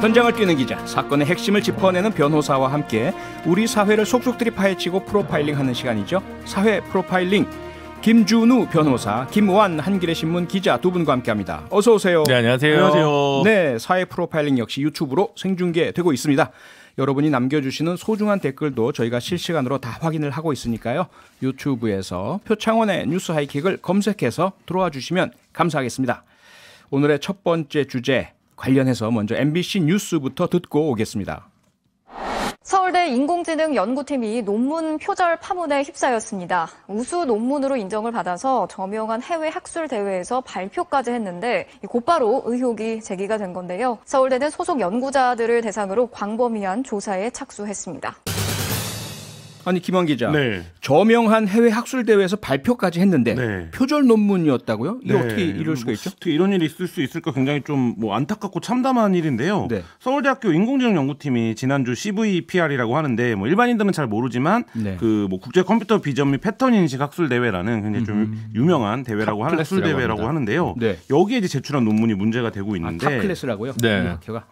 현장을 뛰는 기자, 사건의 핵심을 짚어내는 변호사와 함께 우리 사회를 속속들이 파헤치고 프로파일링하는 시간이죠. 사회 프로파일링. 김준우 변호사, 김완 한겨레신문 기자 두 분과 함께합니다. 어서 오세요. 네, 안녕하세요. 안녕하세요. 네, 사회 프로파일링 역시 유튜브로 생중계되고 있습니다. 여러분이 남겨주시는 소중한 댓글도 저희가 실시간으로 다 확인을 하고 있으니까요. 유튜브에서 표창원의 뉴스 하이킥을 검색해서 들어와 주시면 감사하겠습니다. 오늘의 첫 번째 주제 관련해서 먼저 MBC 뉴스부터 듣고 오겠습니다. 서울대 인공지능 연구팀이 논문 표절 파문에 휩싸였습니다. 우수 논문으로 인정을 받아서 저명한 해외 학술 대회에서 발표까지 했는데 곧바로 의혹이 제기가 된 건데요. 서울대는 소속 연구자들을 대상으로 광범위한 조사에 착수했습니다. 아니 김환 기자, 네. 저명한 해외 학술 대회에서 발표까지 했는데 네. 표절 논문이었다고요? 이게 네. 어떻게 이럴 수가 있죠? 어떻게 이런 일이 있을 수 있을까 굉장히 좀 안타깝고 참담한 일인데요. 네. 서울대학교 인공지능 연구팀이 지난주 CVPR이라고 하는데 일반인들은 잘 모르지만 네. 국제 컴퓨터 비전 및 패턴 인식 학술 대회라는 굉장히 좀 유명한 대회라고 하는 학술 대회라고 하는데요. 네. 여기에 이제 제출한 논문이 문제가 되고 있는데 탑클래스라고요? 네. 이 학교가.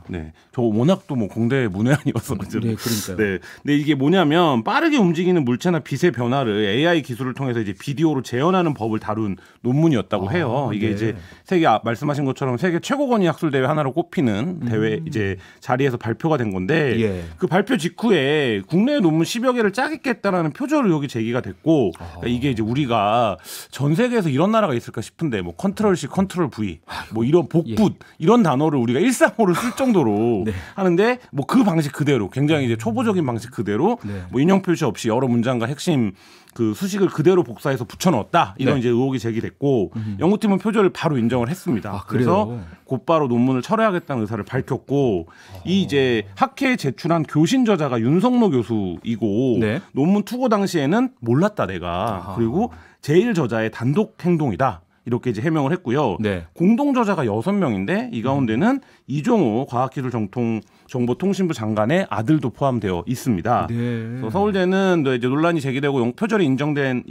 네. 저 워낙 또 공대 문외한이어서 네, 그러니까요. 네. 근데 이게 뭐냐면 빠르게 움직이는 물체나 빛의 변화를 AI 기술을 통해서 이제 비디오로 재현하는 법을 다룬 논문이었다고 해요. 이게 네. 이제 세계 말씀하신 것처럼 세계 최고 권위 학술 대회 하나로 꼽히는 대회 이제 자리에서 발표가 된 건데 예. 그 발표 직후에 국내 논문 10여 개를 짜겠다라는 표절 의혹이 제기가 됐고 그러니까 이게 이제 우리가 전 세계에서 이런 나라가 있을까 싶은데 컨트롤 C, 컨트롤 V, 이런 복붙 이런 단어를 우리가 일상어로 쓸 정도로 네. 하는데 그 방식 그대로 굉장히 이제 초보적인 방식 그대로 네. 인형 표시 없이 여러 문장과 핵심 그 수식을 그대로 복사해서 붙여넣었다 이런 네. 이제 의혹이 제기됐고 연구팀은 표절을 바로 인정을 했습니다. 그래요? 그래서 곧바로 논문을 철회하겠다는 의사를 밝혔고 이 이제 학회에 제출한 교신 저자가 윤석노 교수이고 네. 논문 투고 당시에는 몰랐다 내가 그리고 제1 저자의 단독 행동이다. 이렇게 이제 해명을 했고요. 네. 공동 저자가 6명인데 이 가운데는 이종호 과학기술정보통신부 장관의 아들도 포함되어 있습니다. 네. 그래서 서울대는 이제 논란이 제기되고 표절이 인정된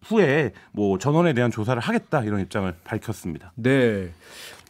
후에 전원에 대한 조사를 하겠다 이런 입장을 밝혔습니다. 네.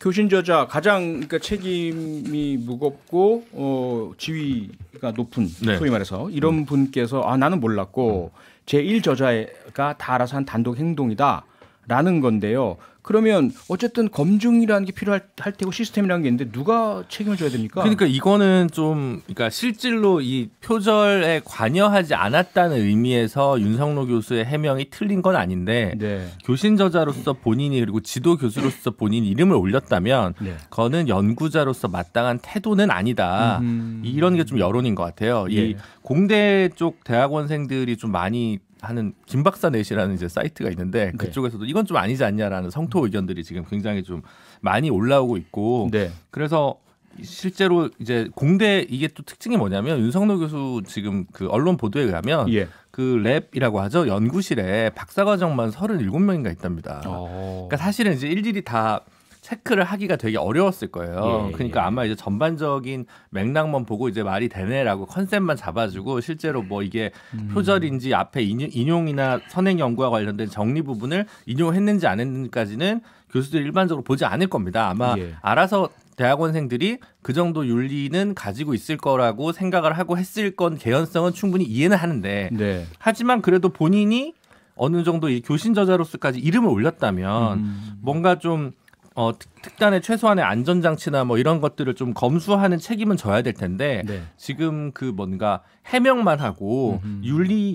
교신 저자 가장 책임이 무겁고 지위가 높은 네. 소위 말해서 이런 분께서 나는 몰랐고 제1 저자가 다 알아서 한 단독 행동이다라는 건데요. 그러면 어쨌든 검증이라는 게 필요할 테고 시스템이라는 게 있는데 누가 책임을 져야 됩니까? 그러니까 이거는 그러니까 실질로 이 표절에 관여하지 않았다는 의미에서 윤석노 교수의 해명이 틀린 건 아닌데 네. 교신 저자로서 본인이 그리고 지도 교수로서 본인 이름을 올렸다면 네. 그거는 연구자로서 마땅한 태도는 아니다. 이런 게 좀 여론인 것 같아요. 예. 이 공대 쪽 대학원생들이 좀 많이 하는 김박사넷이라는 이제 사이트가 있는데 그쪽에서도 이건 좀 아니지 않냐라는 성토 의견들이 지금 굉장히 좀 많이 올라오고 있고 네. 그래서 실제로 이제 공대 이게 또 특징이 뭐냐면 윤석노 교수 지금 그 언론 보도에 의하면 예. 그 랩이라고 하죠. 연구실에 박사과정만 37명인가 있답니다. 그러니까 사실은 이제 일일이 다 체크를 하기가 되게 어려웠을 거예요. 예, 그러니까 아마 이제 전반적인 맥락만 보고 이제 말이 되네라고 컨셉만 잡아주고 실제로 이게 표절인지 앞에 인용이나 선행 연구와 관련된 정리 부분을 인용했는지 안 했는지까지는 교수들이 일반적으로 보지 않을 겁니다. 아마 알아서 대학원생들이 그 정도 윤리는 가지고 있을 거라고 생각을 하고 했을 건 개연성은 충분히 이해는 하는데 네. 하지만 그래도 본인이 어느 정도 이 교신 저자로서까지 이름을 올렸다면 뭔가 좀 특단의 최소한의 안전장치나 이런 것들을 좀 검수하는 책임은 져야 될 텐데 네. 지금 뭔가 해명만 하고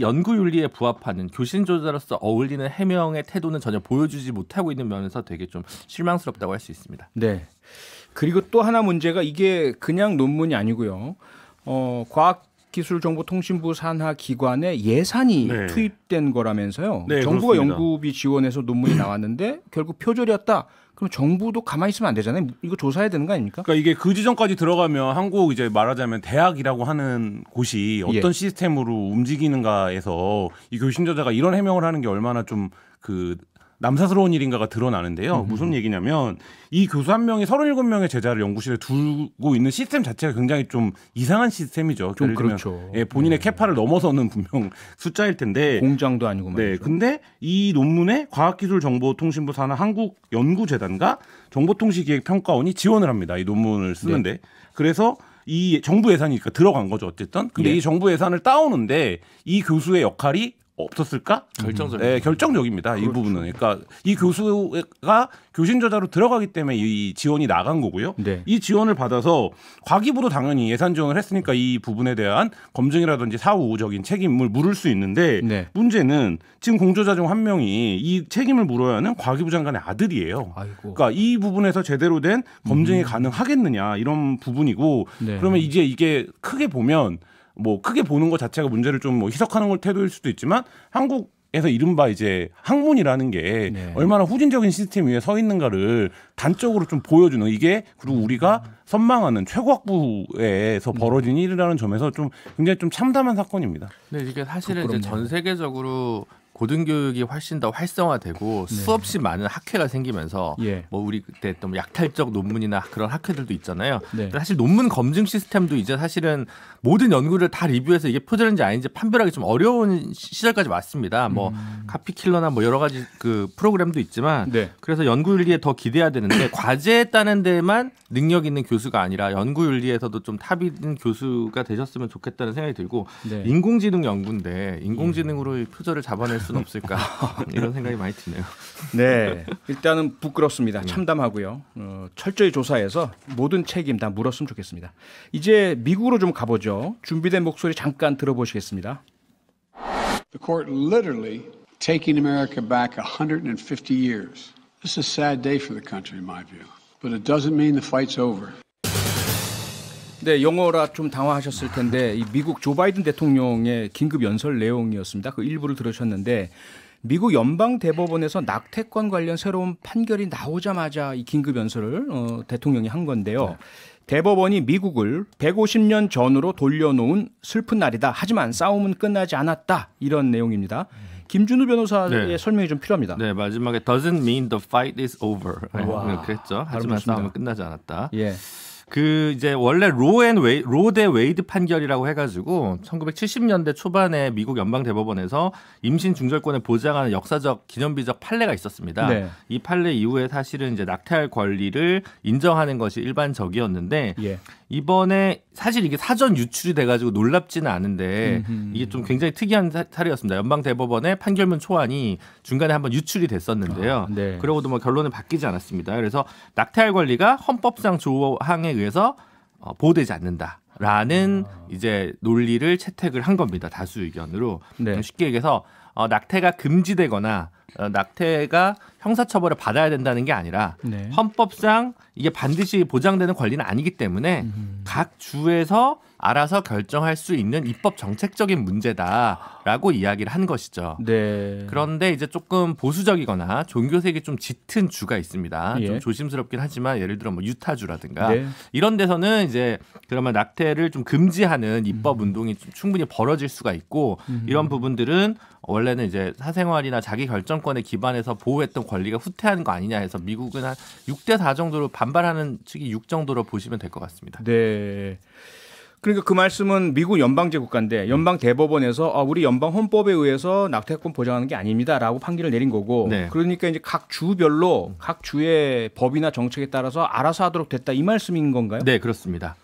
연구 윤리에 부합하는 교신 저자로서 어울리는 해명의 태도는 전혀 보여주지 못하고 있는 면에서 되게 좀 실망스럽다고 할 수 있습니다. 네. 그리고 또 하나 문제가 이게 그냥 논문이 아니고요. 과학기술정보통신부 산하 기관에 예산이 네. 투입된 거라면서요. 네, 정부가 그렇습니다. 연구비 지원해서 논문이 나왔는데 결국 표절이었다. 그럼 정부도 가만히 있으면 안 되잖아요. 이거 조사해야 되는 거 아닙니까? 그러니까 이게 그 지점까지 들어가면 한국 이제 말하자면 대학이라고 하는 곳이 어떤 시스템으로 움직이는가에서 이 교신 저자가 이런 해명을 하는 게 얼마나 좀 남사스러운 일인가가 드러나는데요. 무슨 얘기냐면 이 교수 한 명이 37명의 제자를 연구실에 두고 있는 시스템 자체가 굉장히 좀 이상한 시스템이죠. 좀 그렇죠. 예, 본인의 캐파를 넘어서는 분명 숫자일 텐데 공장도 아니고 말이죠. 네, 근데 이 논문에 과학기술정보통신부 산하 한국연구재단과 정보통신기획평가원이 지원을 합니다. 이 논문을 쓰는데 그래서 이 정부 예산이니까 들어간 거죠. 어쨌든 근데 이 정부 예산을 따오는데 이 교수의 역할이 없었을까? 결정적. 네, 결정적입니다. 이 부분은. 그러니까 이 교수가 교신 저자로 들어가기 때문에 이 지원이 나간 거고요. 네. 이 지원을 받아서 과기부도 당연히 예산 지원을 했으니까 이 부분에 대한 검증이라든지 사후적인 책임을 물을 수 있는데 네. 문제는 지금 공저자 중 한 명이 이 책임을 물어야 하는 과기부 장관의 아들이에요. 아이고. 그러니까 이 부분에서 제대로 된 검증이 가능하겠느냐 이런 부분이고 네. 그러면 이제 이게 크게 보면 뭐 크게 보는 것 자체가 문제를 좀 뭐 희석하는 걸 태도일 수도 있지만 한국에서 이른바 이제 학문이라는 게 네. 얼마나 후진적인 시스템 위에 서 있는가를 단적으로 좀 보여주는 이게 그리고 우리가 선망하는 최고학부에서 벌어진 일이라는 점에서 좀 굉장히 좀 참담한 사건입니다. 네, 이게 사실은 이제 부끄럽네요. 전 세계적으로 고등교육이 훨씬 더 활성화되고 수없이 많은 학회가 생기면서 예. 뭐 우리 그때 또 약탈적 논문이나 그런 학회들도 있잖아요. 네. 근데 사실 논문 검증 시스템도 이제 사실은 모든 연구를 다 리뷰해서 이게 표절인지 아닌지 판별하기 좀 어려운 시절까지 왔습니다. 뭐 카피킬러나 뭐 여러 가지 그 프로그램도 있지만 네. 그래서 연구윤리에 더 기대해야 되는데 과제에 따는 데만 능력 있는 교수가 아니라 연구윤리에서도 좀 탑 있는 교수가 되셨으면 좋겠다는 생각이 들고 네. 인공지능 연구인데 인공지능으로 표절을 잡아낼 수는 없을까 이런 생각이 많이 드네요. 네, 일단은 부끄럽습니다. 참담하고요. 철저히 조사해서 모든 책임 다 물었으면 좋겠습니다. 이제 미국으로 좀 가보죠. 준비된 목소리 잠깐 들어보시겠습니다. The court literally taking America back 150 years. This is a sad day for the country, in my view. But it doesn't mean the fight's over. 네, 영어라 좀 당황하셨을 텐데 이 미국 조 바이든 대통령의 긴급 연설 내용이었습니다. 그 일부를 들으셨는데 미국 연방 대법원에서 낙태권 관련 새로운 판결이 나오자마자 이 긴급 연설을 대통령이 한 건데요. 대법원이 미국을 150년 전으로 돌려놓은 슬픈 날이다. 하지만 싸움은 끝나지 않았다. 이런 내용입니다. 김준우 변호사의 네. 설명이 좀 필요합니다. 네, 마지막에 doesn't mean the fight is over. 와, 그랬죠. 하지만 발음 좋습니다. 싸움은 끝나지 않았다. 예. 그 이제 원래 로 대 웨이드 판결이라고 해가지고 1970년대 초반에 미국 연방 대법원에서 임신 중절권을 보장하는 역사적 기념비적 판례가 있었습니다. 네. 이 판례 이후에 사실은 이제 낙태할 권리를 인정하는 것이 일반적이었는데 예. 이번에 사실 이게 사전 유출이 돼가지고 놀랍지는 않은데 이게 좀 굉장히 특이한 사례였습니다. 연방 대법원의 판결문 초안이 중간에 한번 유출이 됐었는데요. 네. 그러고도 뭐 결론은 바뀌지 않았습니다. 그래서 낙태할 권리가 헌법상 조항에 의해서 보호되지 않는다라는 이제 논리를 채택을 한 겁니다. 다수 의견으로. 네. 쉽게 얘기해서 낙태가 금지되거나 낙태가 형사처벌을 받아야 된다는 게 아니라 네. 헌법상 이게 반드시 보장되는 권리는 아니기 때문에 각 주에서 알아서 결정할 수 있는 입법 정책적인 문제다라고 이야기를 한 것이죠. 네. 그런데 이제 조금 보수적이거나 종교색이 좀 짙은 주가 있습니다. 예. 좀 조심스럽긴 하지만 예를 들어 뭐 유타주라든가 네. 이런 데서는 이제 그러면 낙태를 좀 금지하는 입법 운동이 좀 충분히 벌어질 수가 있고 이런 부분들은 원래는 이제 사생활이나 자기 결정권에 기반해서 보호했던 권리가 후퇴하는 거 아니냐 해서 미국은 한 6대 4 정도로 반발하는 측이 6 정도로 보시면 될 것 같습니다. 네. 그러니까 그 말씀은 미국 연방제 국가인데 연방 대법원에서 우리 연방 헌법에 의해서 낙태권 보장하는 게 아닙니다라고 판결을 내린 거고 네. 그러니까 이제 각 주별로 각 주의 법이나 정책에 따라서 알아서 하도록 됐다 이 말씀인 건가요? 네, 그렇습니다.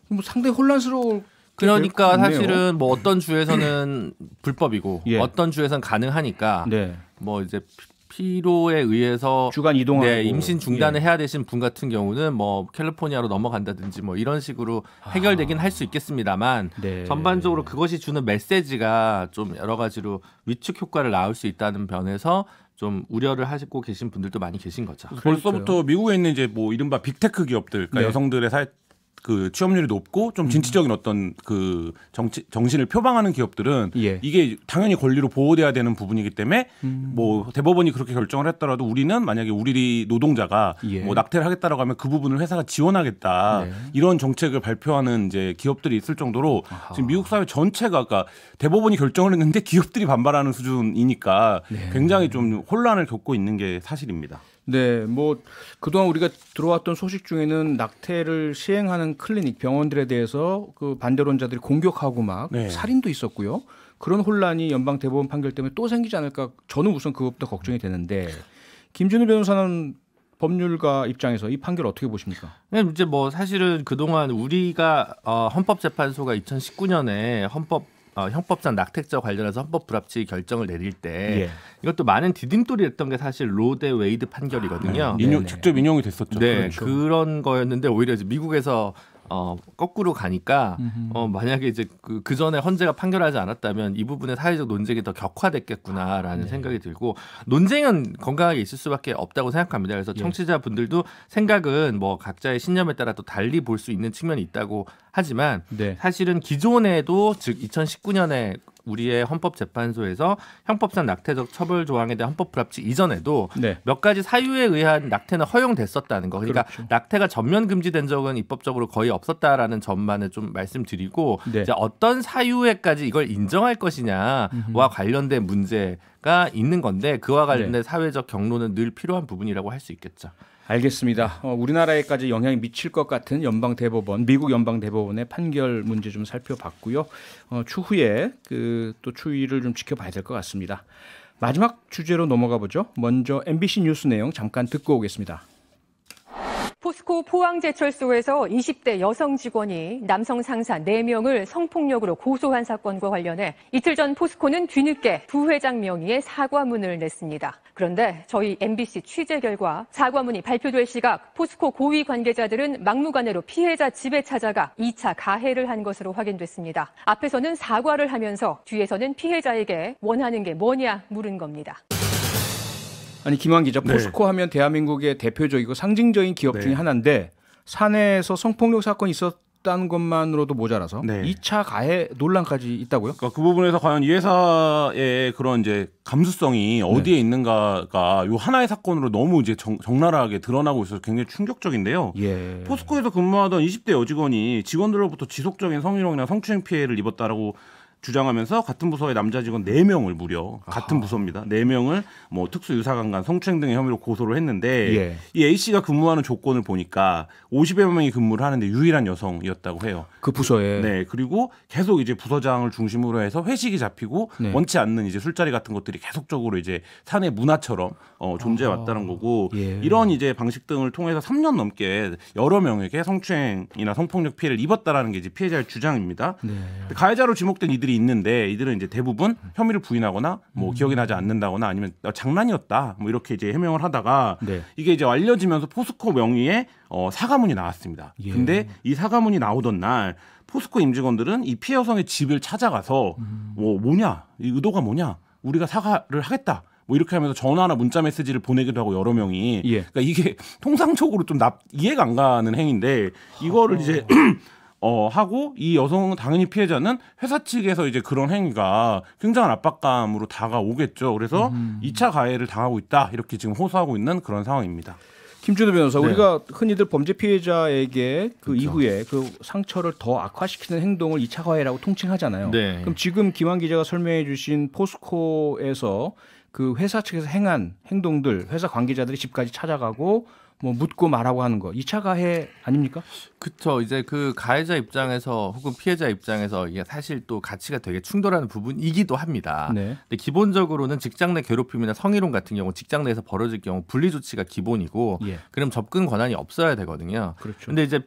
뭐 상당히 혼란스러울 그러니까 것 같네요. 사실은 뭐 어떤 주에서는 불법이고 예. 어떤 주에서는 가능하니까 네. 뭐 이제 필요에 의해서 주간 이동하고 네, 임신 중단을 해야 되신 분 같은 경우는 뭐 캘리포니아로 넘어간다든지 뭐 이런 식으로 해결되긴 할 수 있겠습니다만 네. 전반적으로 그것이 주는 메시지가 좀 여러 가지로 위축 효과를 낳을 수 있다는 면에서 좀 우려를 하시고 계신 분들도 많이 계신 거죠. 벌써부터 미국에 있는 이제 뭐 이른바 빅테크 기업들, 그러니까 네. 여성들의 그 취업률이 높고 좀 진취적인 어떤 그 정신을 표방하는 기업들은 예. 이게 당연히 권리로 보호돼야 되는 부분이기 때문에 뭐 대법원이 그렇게 결정을 했더라도 우리는 만약에 우리 노동자가 예. 뭐 낙태를 하겠다라고 하면 그 부분을 회사가 지원하겠다 네. 이런 정책을 발표하는 이제 기업들이 있을 정도로 지금 미국 사회 전체가 그러니까 대법원이 결정을 했는데 기업들이 반발하는 수준이니까 네. 굉장히 좀 혼란을 겪고 있는 게 사실입니다. 네, 뭐 그동안 우리가 들어왔던 소식 중에는 낙태를 시행하는 클리닉 병원들에 대해서 그 반대론자들이 공격하고 막 네. 살인도 있었고요. 그런 혼란이 연방 대법원 판결 때문에 또 생기지 않을까 저는 우선 그것부터 걱정이 되는데 김준우 변호사는 법률가 입장에서 이 판결 어떻게 보십니까? 네, 이제 뭐 사실은 그동안 우리가 헌법재판소가 2019년에 형법상 낙태죄와 관련해서 헌법 불합치 결정을 내릴 때 예. 이것도 많은 디딤돌이 됐던 게 사실 로 대 웨이드 판결이거든요. 직접 인용이 됐었죠. 네, 그렇죠. 그런 거였는데 오히려 이제 미국에서 거꾸로 가니까 만약에 이제 그 전에 헌재가 판결하지 않았다면 이 부분의 사회적 논쟁이 더 격화됐겠구나라는 생각이 들고 논쟁은 건강하게 있을 수밖에 없다고 생각합니다. 그래서 청취자분들도 생각은 뭐 각자의 신념에 따라 또 달리 볼 수 있는 측면이 있다고 하지만 네. 사실은 기존에도 즉 2019년에 우리의 헌법재판소에서 형법상 낙태적 처벌 조항에 대한 헌법 불합치 이전에도 네. 몇 가지 사유에 의한 낙태는 허용됐었다는 거. 그러니까 그렇죠. 낙태가 전면 금지된 적은 입법적으로 거의 없었다라는 점만을 좀 말씀드리고 네. 이제 어떤 사유에까지 이걸 인정할 것이냐와 관련된 문제가 있는 건데 그와 관련된 사회적 경로는 늘 필요한 부분이라고 할 수 있겠죠. 알겠습니다. 우리나라에까지 영향이 미칠 것 같은 연방 대법원, 미국 연방 대법원의 판결 문제 좀 살펴봤고요. 추후에 또 추이를 좀 지켜봐야 될 것 같습니다. 마지막 주제로 넘어가 보죠. 먼저 MBC 뉴스 내용 잠깐 듣고 오겠습니다. 포스코 포항제철소에서 20대 여성 직원이 남성 상사 4명을 성폭력으로 고소한 사건과 관련해 이틀 전 포스코는 뒤늦게 부회장 명의의 사과문을 냈습니다. 그런데 저희 MBC 취재 결과 사과문이 발표될 시각 포스코 고위 관계자들은 막무가내로 피해자 집에 찾아가 2차 가해를 한 것으로 확인됐습니다. 앞에서는 사과를 하면서 뒤에서는 피해자에게 원하는 게 뭐냐 물은 겁니다. 아니 김환 기자, 포스코 하면 대한민국의 대표적이고 상징적인 기업 중에 하나인데 사내에서 성폭력 사건이 있었다는 것만으로도 모자라서 2차 가해 논란까지 있다고요? 그러니까 그 부분에서 과연 이 회사의 그런 이제 감수성이 어디에 있는가가 요 하나의 사건으로 너무 이제 적나라하게 드러나고 있어서 굉장히 충격적인데요. 예. 포스코에서 근무하던 20대 여직원이 직원들로부터 지속적인 성희롱이나 성추행 피해를 입었다라고 주장하면서 같은 부서의 남자 직원 4명을 무려 같은 부서입니다. 4명을 뭐 특수유사강간 성추행 등의 혐의로 고소를 했는데 이 A 씨가 근무하는 조건을 보니까 50여 명이 근무를 하는데 유일한 여성이었다고 해요. 그 부서에. 네. 그리고 계속 이제 부서장을 중심으로 해서 회식이 잡히고 원치 않는 이제 술자리 같은 것들이 계속적으로 이제 사내 문화처럼 존재해 왔다는 거고 이런 이제 방식 등을 통해서 3년 넘게 여러 명에게 성추행이나 성폭력 피해를 입었다라는 게 이제 피해자의 주장입니다. 가해자로 지목된 이들이 있는데 이들은 이제 대부분 혐의를 부인하거나 뭐 기억이 나지 않는다거나 아니면 장난이었다 뭐 이렇게 이제 해명을 하다가 이게 이제 알려지면서 포스코 명의의 사과문이 나왔습니다. 근데 이 사과문이 나오던 날 포스코 임직원들은 이 피해 여성의 집을 찾아가서 뭐냐 이 의도가 뭐냐 우리가 사과를 하겠다. 뭐 이렇게 하면서 전화나 문자 메시지를 보내기도 하고 여러 명이 그러니까 이게 통상적으로 좀 이해가 안 가는 행위인데 이거를 이제 하고 이 여성은 당연히 피해자는 회사 측에서 이제 그런 행위가 굉장한 압박감으로 다가오겠죠. 그래서 2차 가해를 당하고 있다 이렇게 지금 호소하고 있는 그런 상황입니다. 김준우 변호사, 우리가 흔히들 범죄 피해자에게 그 이후에 그 상처를 더 악화시키는 행동을 2차 가해라고 통칭하잖아요. 그럼 지금 김환 기자가 설명해 주신 포스코에서 그 회사 측에서 행한 행동들, 회사 관계자들이 집까지 찾아가고 뭐 묻고 말하고 하는 거 2차 가해 아닙니까? 그렇죠. 이제 그 가해자 입장에서 혹은 피해자 입장에서 이게 사실 또 가치가 되게 충돌하는 부분이기도 합니다. 근데 기본적으로는 직장 내 괴롭힘이나 성희롱 같은 경우 직장 내에서 벌어질 경우 분리 조치가 기본이고 그럼 접근 권한이 없어야 되거든요. 근데 이제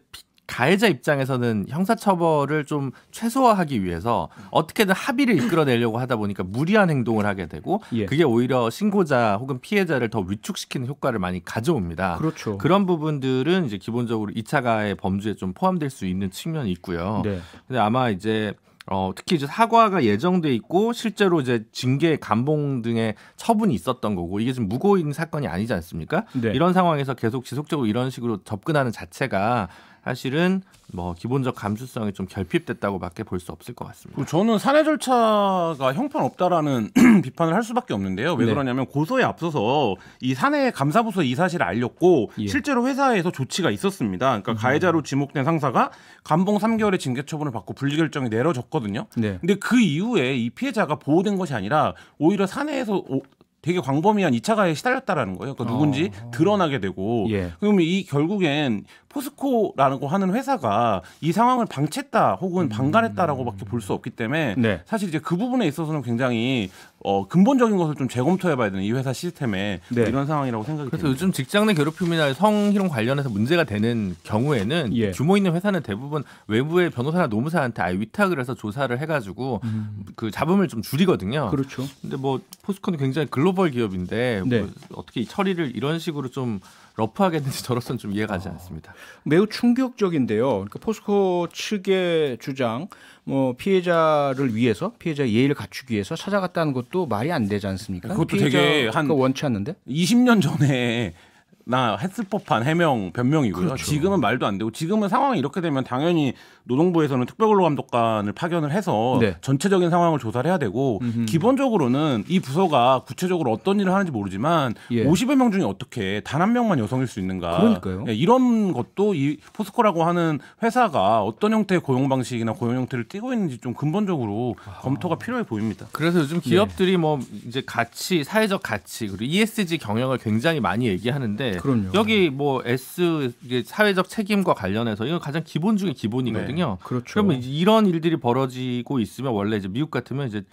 가해자 입장에서는 형사처벌을 좀 최소화하기 위해서 어떻게든 합의를 이끌어내려고 하다 보니까 무리한 행동을 하게 되고 그게 오히려 신고자 혹은 피해자를 더 위축시키는 효과를 많이 가져옵니다. 그런 부분들은 이제 기본적으로 2차 가해 범주에 좀 포함될 수 있는 측면이 있고요. 근데 아마 이제 특히 이제 사과가 예정돼 있고 실제로 이제 징계, 감봉 등의 처분이 있었던 거고 이게 지금 무고인 사건이 아니지 않습니까? 이런 상황에서 계속 지속적으로 이런 식으로 접근하는 자체가 사실은 뭐 기본적 감수성이 좀 결핍됐다고밖에 볼 수 없을 것 같습니다. 그리고 저는 사내 절차가 형편없다라는 비판을 할 수밖에 없는데요. 왜 네. 그러냐면 고소에 앞서서 이 사내 감사부서에 이 사실을 알렸고 예. 실제로 회사에서 조치가 있었습니다. 그러니까 가해자로 지목된 상사가 감봉 3개월의 징계 처분을 받고 분리 결정이 내려졌거든요. 네. 근데 그 이후에 이 피해자가 보호된 것이 아니라 오히려 사내에서 되게 광범위한 2차 가해에 시달렸다라는 거예요. 그러니까 누군지 드러나게 되고 예. 그러면 이 결국엔 포스코라고 하는 회사가 이 상황을 방치했다 혹은 방관했다라고밖에 볼 수 없기 때문에 네. 사실 이제 그 부분에 있어서는 굉장히 근본적인 것을 좀 재검토해봐야 되는 이 회사 시스템에 네. 이런 상황이라고 생각이 그래서 듭니다. 요즘 직장 내 괴롭힘이나 성희롱 관련해서 문제가 되는 경우에는 예. 규모 있는 회사는 대부분 외부의 변호사나 노무사한테 아예 위탁을 해서 조사를 해가지고 그 잡음을 좀 줄이거든요. 그렇죠. 근데 뭐 포스코는 굉장히 글로벌 기업인데 네. 뭐 어떻게 이 처리를 이런 식으로 좀 러프하게 했는지 저로서는 좀 이해가 가지 않습니다. 매우 충격적인데요. 그러니까 포스코 측의 주장, 뭐 피해자를 위해서 피해자의 예의를 갖추기 위해서 찾아갔다는 것도 말이 안 되지 않습니까? 그것도 되게 한 원치 않는데. 20년 전에 나 했을 법한 해명 변명이고요. 그렇죠. 지금은 말도 안 되고 지금은 상황이 이렇게 되면 당연히 노동부에서는 특별근로감독관을 파견을 해서 네. 전체적인 상황을 조사를 해야 되고 기본적으로는 이 부서가 구체적으로 어떤 일을 하는지 모르지만 예. 50여 명 중에 어떻게 단 한 명만 여성일 수 있는가. 그러니까요. 예, 이런 것도 이 포스코라고 하는 회사가 어떤 형태의 고용 방식이나 고용 형태를 띠고 있는지 좀 근본적으로 검토가 필요해 보입니다. 그래서 요즘 기업들이 뭐 이제 가치, 사회적 가치 그리고 ESG 경영을 굉장히 많이 얘기하는데 그럼요. 여기 뭐 S 이게 사회적 책임과 관련해서 이건 가장 기본 중에 기본이거든요. 그렇죠. 그러면 이제 이런 일들이 벌어지고 있으면 원래 이제 미국 같으면 이제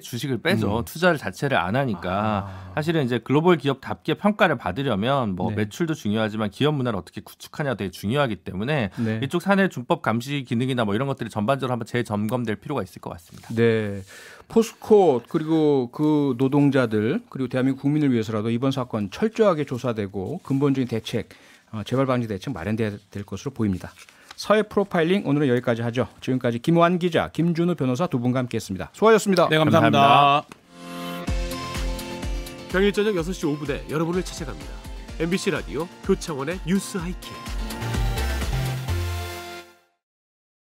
주식을 빼죠. 투자를 자체를 안 하니까 사실은 이제 글로벌 기업답게 평가를 받으려면 뭐 네. 매출도 중요하지만 기업 문화를 어떻게 구축하냐가 되게 중요하기 때문에 네. 이쪽 사내 준법 감시 기능이나 뭐 이런 것들이 전반적으로 한번 재점검될 필요가 있을 것 같습니다. 네. 포스코 그리고 그 노동자들 그리고 대한민국 국민을 위해서라도 이번 사건 철저하게 조사되고 근본적인 대책, 재발 방지 대책 마련돼야 될 것으로 보입니다. 사회 프로파일링 오늘은 여기까지 하죠. 지금까지 김완 기자, 김준우 변호사 두 분과 함께했습니다. 수고하셨습니다. 네, 감사합니다. 평일 저녁 6시 5분에 여러분을 찾아갑니다. MBC 라디오 표창원의 뉴스 하이킥.